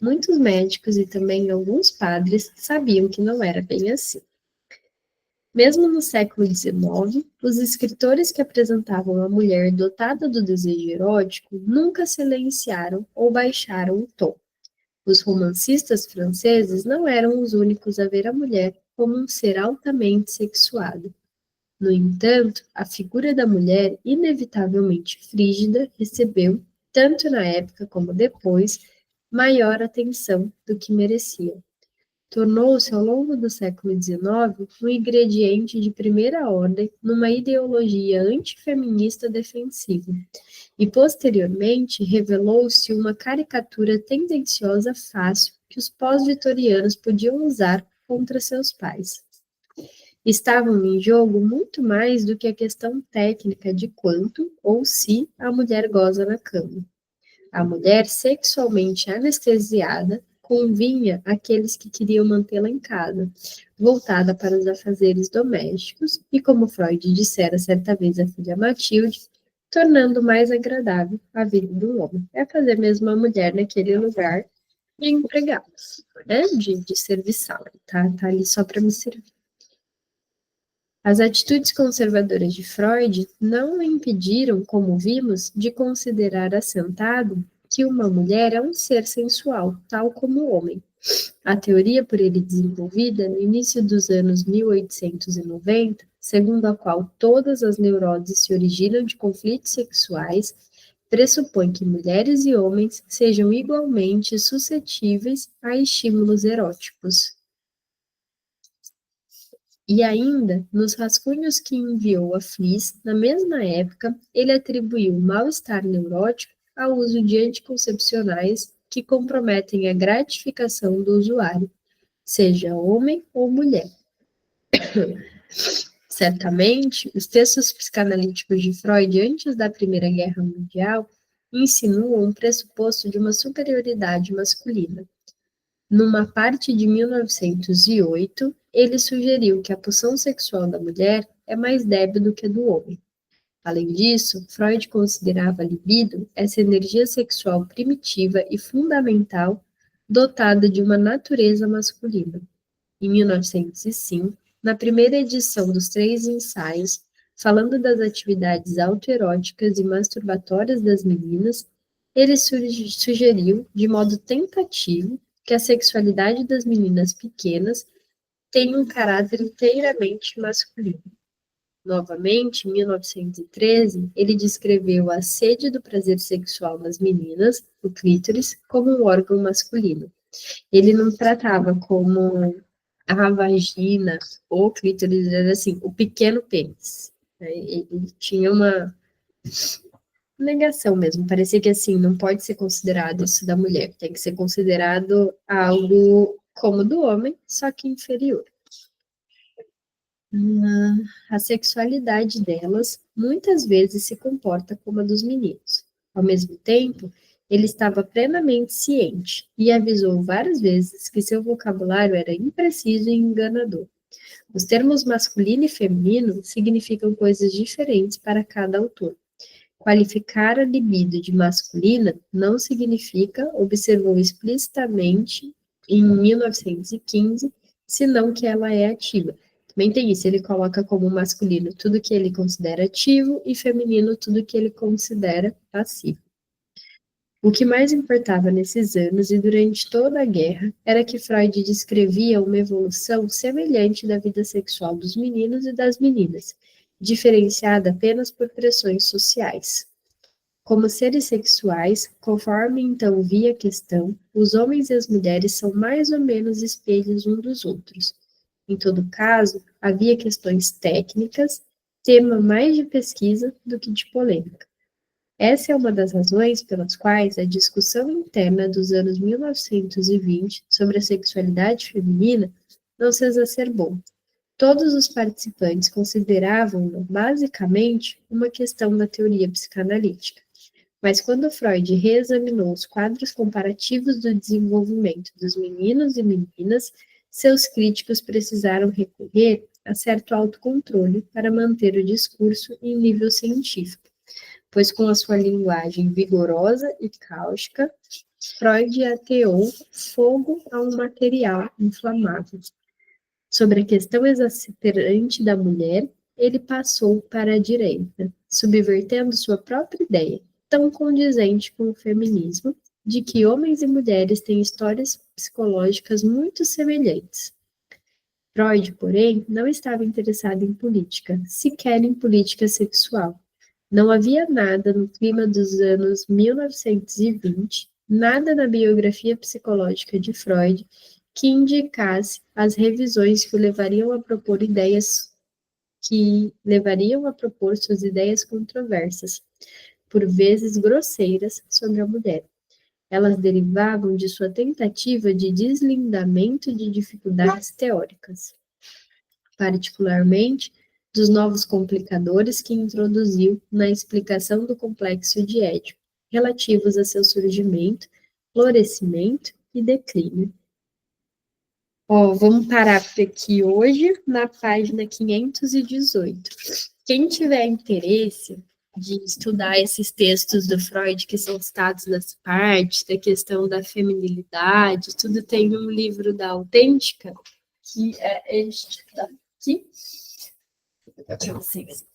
S1: Muitos médicos e também alguns padres sabiam que não era bem assim. Mesmo no século XIX, os escritores que apresentavam a mulher dotada do desejo erótico nunca silenciaram ou baixaram o tom. Os romancistas franceses não eram os únicos a ver a mulher como um ser altamente sexuado. No entanto, a figura da mulher, inevitavelmente frígida, recebeu, tanto na época como depois, maior atenção do que merecia. Tornou-se, ao longo do século XIX, um ingrediente de primeira ordem numa ideologia antifeminista defensiva, e posteriormente revelou-se uma caricatura tendenciosa fácil que os pós-vitorianos podiam usar contra seus pais. Estavam em jogo muito mais do que a questão técnica de quanto ou se a mulher goza na cama. A mulher sexualmente anestesiada convinha àqueles que queriam mantê-la em casa, voltada para os afazeres domésticos e, como Freud dissera certa vez à filha Matilde, tornando mais agradável a vida do homem. É fazer mesmo a mulher naquele lugar de empregá-los, né? De serviçal, tá ali só para me servir. As atitudes conservadoras de Freud não o impediram, como vimos, de considerar assentado que uma mulher é um ser sensual, tal como o homem. A teoria por ele desenvolvida no início dos anos 1890, segundo a qual todas as neuroses se originam de conflitos sexuais, pressupõe que mulheres e homens sejam igualmente suscetíveis a estímulos eróticos. E ainda, nos rascunhos que enviou a Fliss, na mesma época, ele atribuiu o mal-estar neurótico ao uso de anticoncepcionais que comprometem a gratificação do usuário, seja homem ou mulher. Certamente, os textos psicanalíticos de Freud antes da Primeira Guerra Mundial insinuam um pressuposto de uma superioridade masculina. Numa parte de 1908, ele sugeriu que a pulsão sexual da mulher é mais débil do que a do homem. Além disso, Freud considerava a libido essa energia sexual primitiva e fundamental dotada de uma natureza masculina. Em 1905, na primeira edição dos 3 ensaios, falando das atividades autoeróticas e masturbatórias das meninas, ele sugeriu, de modo tentativo, que a sexualidade das meninas pequenas tem um caráter inteiramente masculino. Novamente, em 1913, ele descreveu a sede do prazer sexual nas meninas, o clítoris, como um órgão masculino. Ele não tratava como a vagina ou clítoris, era assim, o pequeno pênis. Ele tinha uma negação mesmo, parecia que assim, não pode ser considerado isso da mulher, tem que ser considerado algo como do homem, só que inferior. A sexualidade delas muitas vezes se comporta como a dos meninos. Ao mesmo tempo, ele estava plenamente ciente e avisou várias vezes que seu vocabulário era impreciso e enganador. Os termos masculino e feminino significam coisas diferentes para cada autor. Qualificar a libido de masculina não significa, observou explicitamente em 1915, senão que ela é ativa. Também tem isso, ele coloca como masculino tudo que ele considera ativo e feminino tudo que ele considera passivo. O que mais importava nesses anos e durante toda a guerra era que Freud descrevia uma evolução semelhante da vida sexual dos meninos e das meninas, diferenciada apenas por pressões sociais. Como seres sexuais, conforme então via a questão, os homens e as mulheres são mais ou menos espelhos uns dos outros. Em todo caso, havia questões técnicas, tema mais de pesquisa do que de polêmica. Essa é uma das razões pelas quais a discussão interna dos anos 1920 sobre a sexualidade feminina não se exacerbou. Todos os participantes consideravam-no, basicamente, uma questão da teoria psicanalítica. Mas quando Freud reexaminou os quadros comparativos do desenvolvimento dos meninos e meninas, seus críticos precisaram recorrer a certo autocontrole para manter o discurso em nível científico, pois com a sua linguagem vigorosa e cáustica, Freud ateou fogo a um material inflamável. Sobre a questão exasperante da mulher, ele passou para a direita, subvertendo sua própria ideia, tão condizente com o feminismo, de que homens e mulheres têm histórias psicológicas muito semelhantes. Freud, porém, não estava interessado em política, sequer em política sexual. Não havia nada no clima dos anos 1920, nada na biografia psicológica de Freud, que indicasse as revisões que o levariam a propor suas ideias controversas, por vezes grosseiras, sobre a mulher. Elas derivavam de sua tentativa de deslindamento de dificuldades teóricas. particularmente dos novos complicadores que introduziu na explicação do complexo de Édipo, relativos a seu surgimento, florescimento e declínio. Vamos parar aqui hoje na página 518. Quem tiver interesse de estudar esses textos do Freud que são citados nas partes, da questão da feminilidade, tudo, tem um livro da Autêntica, que é este daqui,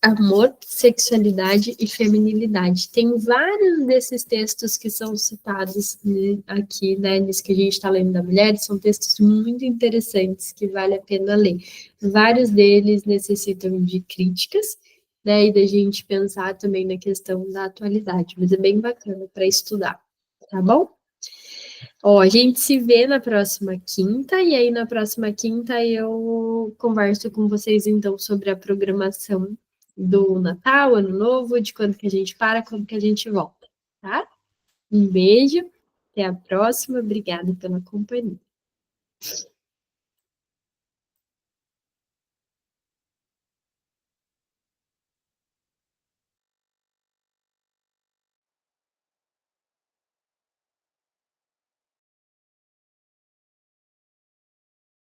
S1: Amor, Sexualidade e Feminilidade. Tem vários desses textos que são citados, né, aqui, né, nisso que a gente está lendo da mulher, são textos muito interessantes que vale a pena ler. Vários deles necessitam de críticas, né, e da gente pensar também na questão da atualidade, mas é bem bacana para estudar, tá bom? A gente se vê na próxima quinta, e aí na próxima quinta eu converso com vocês, então, sobre a programação do Natal, Ano Novo, de quando que a gente para, quando que a gente volta, tá? Um beijo, até a próxima, obrigada pela companhia.